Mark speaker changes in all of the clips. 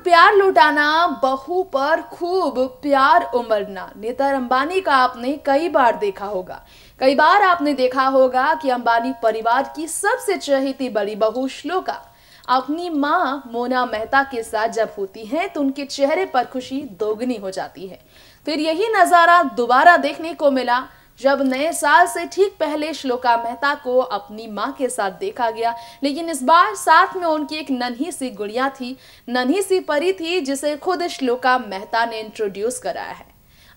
Speaker 1: प्यार लुटाना, बहू पर खूब प्यार उमड़ना नेता अंबानी का आपने कई बार देखा होगा। कई बार आपने देखा होगा कि अंबानी परिवार की सबसे चहेती बड़ी बहू श्लोका अपनी मां मोना मेहता के साथ जब होती हैं तो उनके चेहरे पर खुशी दोगुनी हो जाती है। फिर यही नजारा दोबारा देखने को मिला जब नए साल से ठीक पहले श्लोका मेहता को अपनी मां के साथ देखा गया, लेकिन इस बार साथ में उनकी एक नन्ही सी गुड़िया थी, नन्ही सी परी थी जिसे खुद श्लोका मेहता ने इंट्रोड्यूस कराया है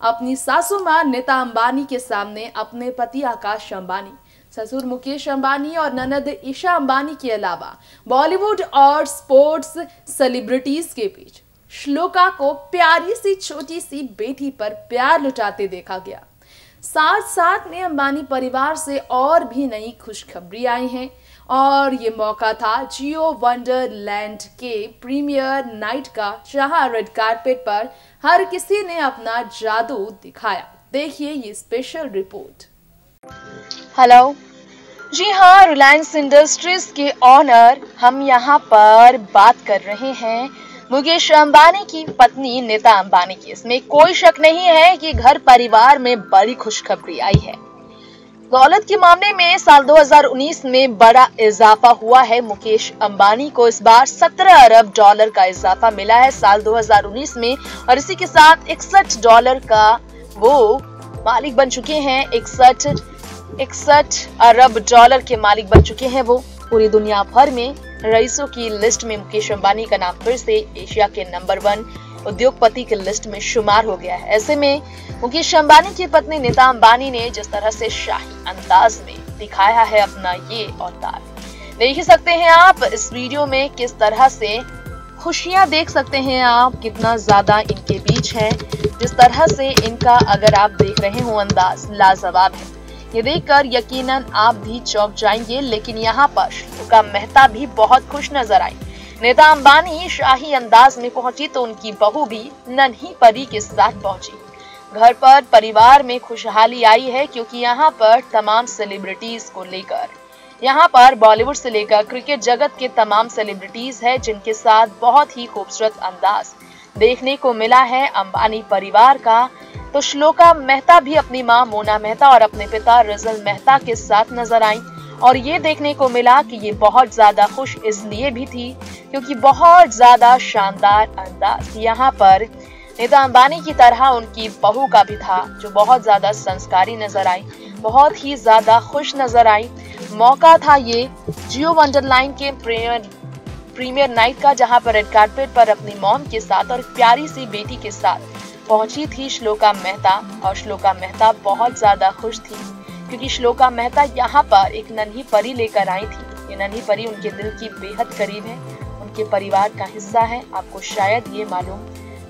Speaker 1: अपनी सासू मां नीता अंबानी के सामने अपने पति आकाश अंबानी, ससुर मुकेश अंबानी और ननद ईशा अंबानी के अलावा बॉलीवुड और स्पोर्ट्स सेलिब्रिटीज के बीच श्लोका को प्यारी सी छोटी सी बेटी पर प्यार लुटाते देखा गया। साथ साथ में अंबानी परिवार से और भी नई खुशखबरी आई हैं और ये मौका था जियो वंडरलैंड के प्रीमियर नाइट का, जहां रेड कार्पेट पर हर किसी ने अपना जादू दिखाया। देखिए ये स्पेशल रिपोर्ट।
Speaker 2: हेलो जी हाँ, रिलायंस इंडस्ट्रीज के ऑनर हम यहाँ पर बात कर रहे हैं मुकेश अंबानी की पत्नी नीता अंबानी की। इसमें कोई शक नहीं है कि घर परिवार में बड़ी खुशखबरी आई है। दौलत के मामले में साल 2019 में बड़ा इजाफा हुआ है। मुकेश अंबानी को इस बार 17 अरब डॉलर का इजाफा मिला है साल 2019 में, और इसी के साथ 61 डॉलर का वो मालिक बन चुके हैं। 61 अरब डॉलर के मालिक बन चुके हैं वो। पूरी दुनिया भर में रईसों की लिस्ट में मुकेश अंबानी का नाम फिर से एशिया के नंबर 1 उद्योगपति की लिस्ट में शुमार हो गया है। ऐसे में मुकेश अंबानी की पत्नी नीता अंबानी ने जिस तरह से शाही अंदाज में दिखाया है अपना ये अवतार, देख ही सकते हैं आप इस वीडियो में किस तरह से खुशियां देख सकते हैं आप, कितना ज्यादा इनके बीच है। जिस तरह से इनका अगर आप देख रहे हो अंदाज लाजवाब है, ये देखकर यकीनन आप भी चौंक जाएंगे। लेकिन यहाँ पर श्लोका मेहता भी बहुत खुश नजर आई। नीता अंबानी शाही अंदाज में पहुंची तो उनकी बहू भी नन्ही परी के साथ पहुंची। घर पर परिवार में खुशहाली आई है क्योंकि यहाँ पर तमाम सेलिब्रिटीज को लेकर, यहाँ पर बॉलीवुड से लेकर क्रिकेट जगत के तमाम सेलिब्रिटीज है जिनके साथ बहुत ही खूबसूरत अंदाज देखने को मिला है अंबानी परिवार का। तो श्लोका मेहता भी अपनी मां मोना मेहता और अपने पिता रजल मेहता के साथ नजर आई, और ये देखने को मिला कि ये बहुत ज्यादा खुश इसलिए भी थी क्योंकि बहुत ज्यादा शानदार अंदाज यहाँ पर नीता अंबानी की तरह उनकी बहू का भी था, जो बहुत ज्यादा संस्कारी नजर आई, बहुत ही ज्यादा खुश नजर आई। मौका था ये जियो वंडरलैंड के प्रीमियर नाइट का, जहाँ पर रेड कार्पेट पर अपनी मॉम के साथ और प्यारी सी बेटी के साथ पहुंची थी श्लोका मेहता। और श्लोका मेहता बहुत ज्यादा खुश थी क्योंकि श्लोका मेहता यहाँ पर एक नन्ही परी लेकर आई थी। ये नन्ही परी उनके दिल की बेहद करीब है, उनके परिवार का हिस्सा है। आपको शायद ये मालूम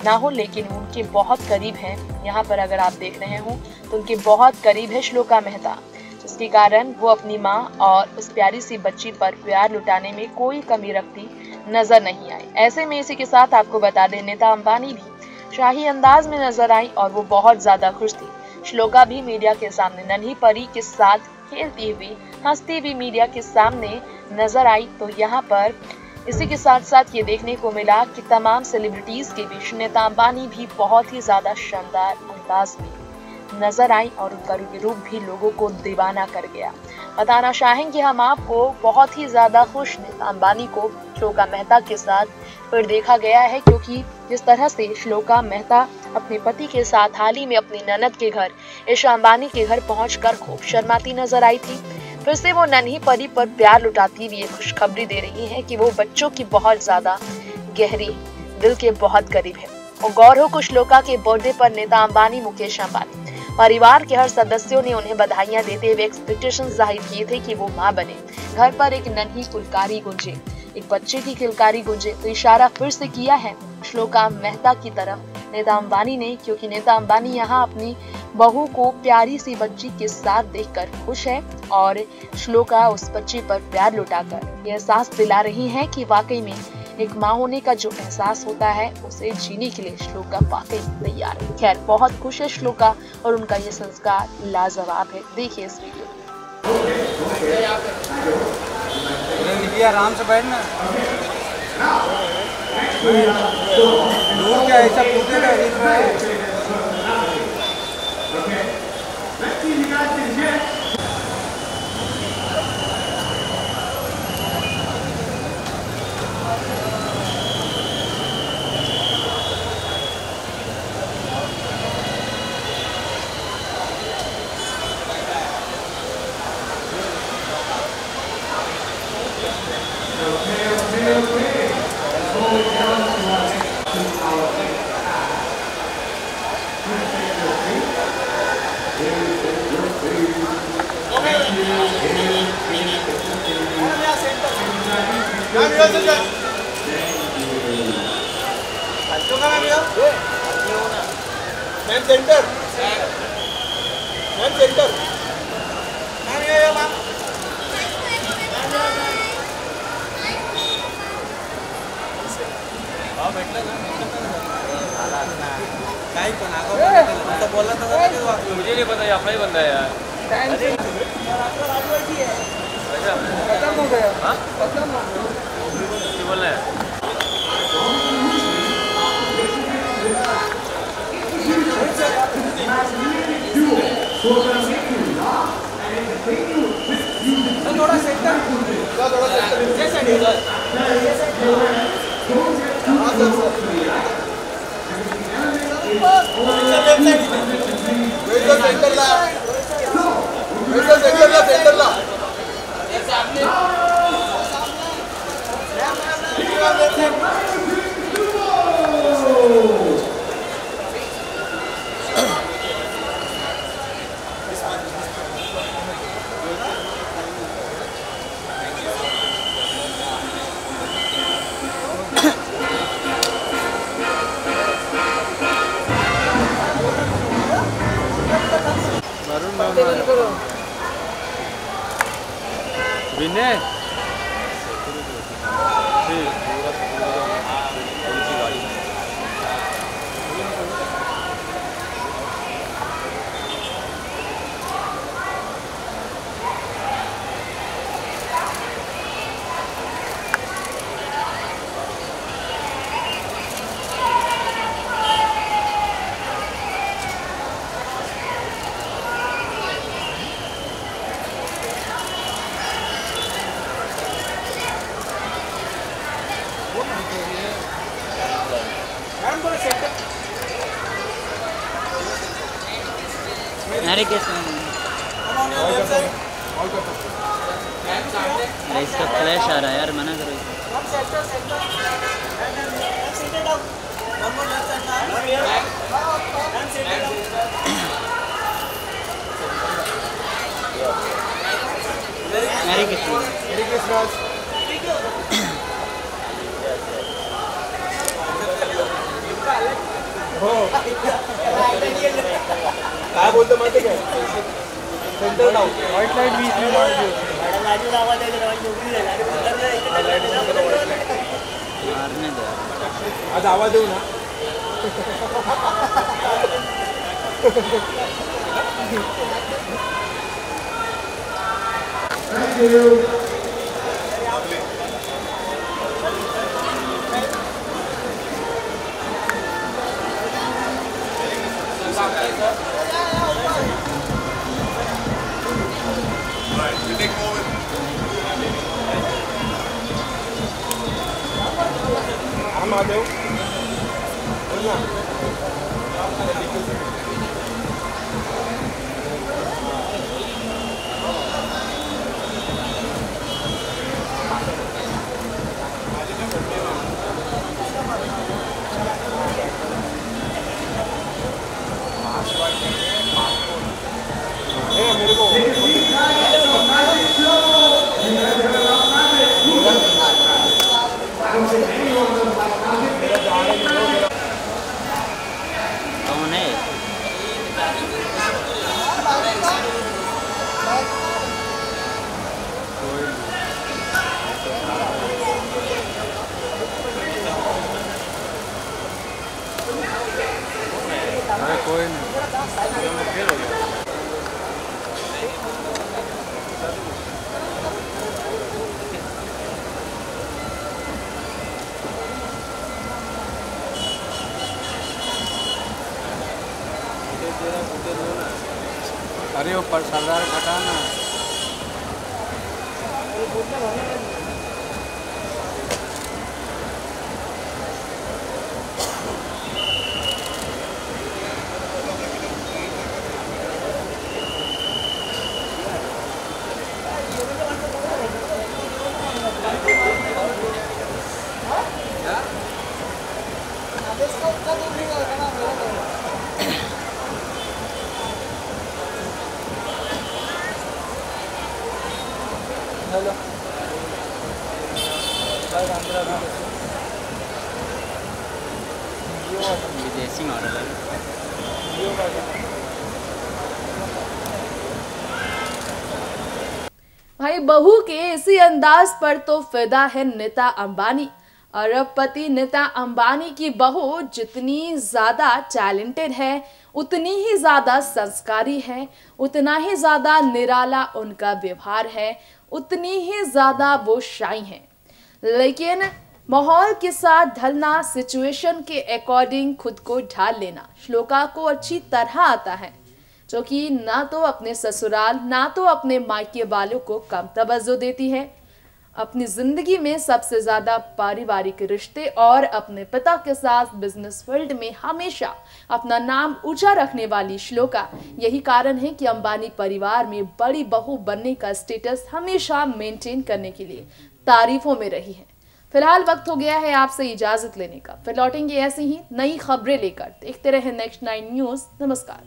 Speaker 2: ना हो लेकिन उनके बहुत करीब है। यहाँ पर अगर आप देख रहे हो तो उनके बहुत करीब है श्लोका मेहता, जिसके कारण वो अपनी माँ और उस प्यारी सी बच्ची पर प्यार लुटाने में कोई कमी रखती नजर नहीं आई। ऐसे में इसी के साथ आपको बता दें नीता अंबानी भी शाही अंदाज में नजर आई और वो बहुत ज्यादा खुश थी। श्लोका भी मीडिया के सामने नन्ही परी के साथ खेलती हुई, हंसती हुई मीडिया के सामने नजर आई। तो यहाँ पर इसी के साथ साथ ये देखने को मिला कि तमाम सेलिब्रिटीज के बीच नीता अंबानी भी बहुत ही ज्यादा शानदार अंदाज में नजर आई और उनका रूप भी लोगों को दीवाना कर गया। बताना चाहेंगे हम आपको, बहुत ही ज्यादा खुश नीता अंबानी को श्लोका मेहता के साथ फिर देखा गया है, क्योंकि जिस तरह से श्लोका मेहता अपने पति के साथ हाल ही में अपनी ननद के घर ईशा अंबानी के घर पहुंचकर खूब शर्माती नजर आई थी। फिर से वो नन्ही परी पर प्यार लुटाती हुई खुशखबरी दे रही है कि वो बच्चों की बहुत ज्यादा गहरी दिल के बहुत करीब है। और गौर हो कुछ श्लोका के बर्थडे पर नीता अंबानी, मुकेश अंबानी परिवार के हर सदस्यों ने उन्हें बधाइयां देते हुए एक्सपेक्टेशन जाहिर किए थे कि वो मां बने। घर पर एक नन्ही किलकारी गूंजे, एक बच्चे की किलकारी गूंजे, तो इशारा फिर से किया है श्लोका मेहता की तरफ नीता अंबानी ने, क्योंकि नीता अंबानी यहाँ अपनी बहू को प्यारी सी बच्ची के साथ देखकर खुश है और श्लोका उस बच्ची पर प्यार लुटाकर ये एहसास दिला रही है कि वाकई में एक माँ होने का जो एहसास होता है उसे जीने के लिए श्लोका वाकई तैयार है। खैर, बहुत खुश है श्लोका और उनका ये संस्कार लाजवाब है। देखिए इस वीडियो।
Speaker 3: आराम से बैठना। दूर क्या ऐसा टूटेगा ma'am centre ma'am centre ma'am ये मैम हां भेटलं ना काही पण आता बोलला तर मुझे नहीं पता ये अपना ही बंदा है यार खत्म हो गया हां खत्म हो गया क्या बोल रहा है थोड़ा सेंटर सेंटरला विनय
Speaker 4: अरे इसका फ्लैश आ रहा है यार, मना करो। Merry Christmas.
Speaker 3: काय बोलतो माहिती काय सेंटर डाऊन व्हाईट लाईट वीज आज आवाज देऊ ना महादेव बोल ना मेरे को
Speaker 4: कौन है?
Speaker 3: कोई नहीं। अरे ऊपर सरदार घटाना
Speaker 4: विदेशी मॉडल है।
Speaker 1: भाई बहू के इसी अंदाज पर तो फिदा है नीता अंबानी। अरबपति नीता अंबानी की बहू जितनी ज्यादा टैलेंटेड है, उतनी ही ज्यादा संस्कारी है, उतना ही ज्यादा निराला उनका व्यवहार है, उतनी ही ज्यादा वो शाई है। लेकिन माहौल के साथ ढलना, सिचुएशन के अकॉर्डिंग खुद को ढाल लेना श्लोका को अच्छी तरह आता है, जो कि ना तो अपने ससुराल ना तो अपने मायके वालों को कम तवज्जो देती है। अपनी जिंदगी में सबसे ज्यादा पारिवारिक रिश्ते और अपने पिता के साथ बिजनेस फील्ड में हमेशा अपना नाम ऊंचा रखने वाली श्लोका, यही कारण है कि अंबानी परिवार में बड़ी बहू बनने का स्टेटस हमेशा मेंटेन करने के लिए तारीफों में रही है। फिलहाल वक्त हो गया है आपसे इजाजत लेने का, फिर लौटेंगे ऐसी ही नई खबरें लेकर। देखते रहे नेक्स्ट 9 न्यूज। नमस्कार।